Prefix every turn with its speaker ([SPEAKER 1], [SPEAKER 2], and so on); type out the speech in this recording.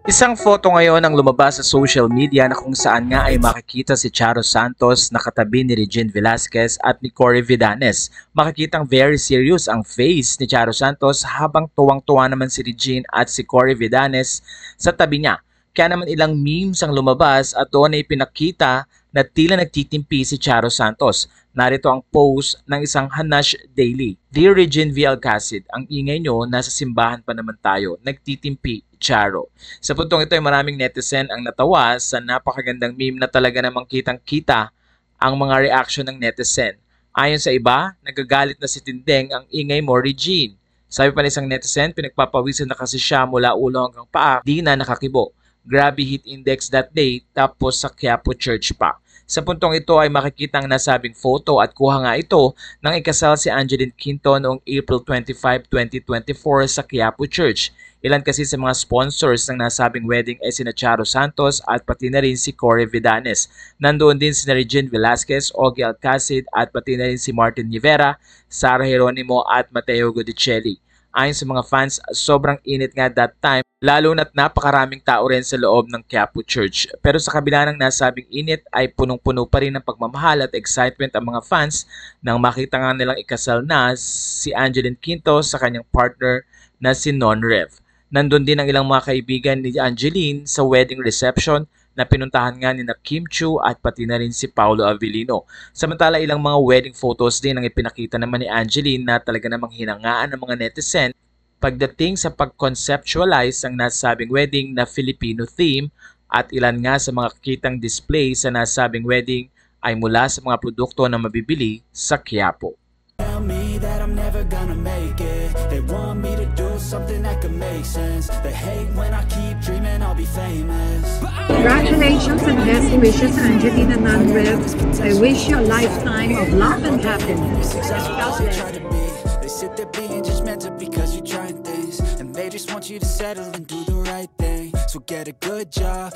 [SPEAKER 1] Isang photo ngayon ang lumabas sa social media na kung saan nga ay makikita si Charo Santos na katabi ni Regine Velasquez at ni Cory Vidanes. Makikitang very serious ang face ni Charo Santos habang tuwang-tuwa naman si Regine at si Cory Vidanes sa tabi niya. Kaya naman ilang memes ang lumabas at doon ay pinakita na tila nagtitimpi si Charo Santos. Narito ang post ng isang Hanash Daily. Dear Regine V. Alcacid, ang ingay nyo, nasa simbahan pa naman tayo. Nagtitimpi, Charo. Sa puntong ito ay maraming netizen ang natawa sa napakagandang meme na talaga namang kitang-kita ang mga reaction ng netizen. Ayon sa iba, nagagalit na si Tindeng ang ingay mo, Regine. Sabi pa ng isang netizen, pinagpapawisan na kasi siya mula ulo hanggang paa, di na nakakibo. Grabe heat index that day, tapos sa Quiapo Church pa. Sa puntong ito ay makikita ang nasabing photo at kuha nga ito nang ikasal si Angeline Quinto noong April 25, 2024 sa Quiapo Church. Ilan kasi sa mga sponsors ng nasabing wedding ay sina Charo Santos at pati na rin si Cory Vidanes. Nandoon din si Regine Velasquez, Ogie Alcacid at pati na rin si Martin Rivera, Sara Geronimo at Mateo Godicelli. Ayon sa mga fans, sobrang init nga that time, lalo na't napakaraming tao rin sa loob ng Quiapo Church. Pero sa kabila ng nasabing init ay punong-puno pa rin ng pagmamahal at excitement ang mga fans nang makita nga nilang ikasal na si Angeline Quinto sa kanyang partner na si Non Rev. Nandun din ang ilang mga kaibigan ni Angeline sa wedding reception na pinuntahan nga ni Kim Chiu at pati na rin si Paolo Avellino. Samantala ilang mga wedding photos din ang ipinakita naman ni Angeline na talaga namang hinangaan ng mga netizen pagdating sa pag-conceptualize ang nasabing wedding na Filipino theme at ilan nga sa mga kitang display sa nasabing wedding ay mula sa mga produkto na mabibili sa Quiapo.
[SPEAKER 2] They want me to do something that could make sense. They hate when I keep dreaming I'll be famous.
[SPEAKER 3] Congratulations and best wishes, Angelina Nandrev. I wish you a lifetime of love and happiness.
[SPEAKER 2] They sit there being judgmental because you're trying things, and they just want you to settle and do the right thing. So get a good job,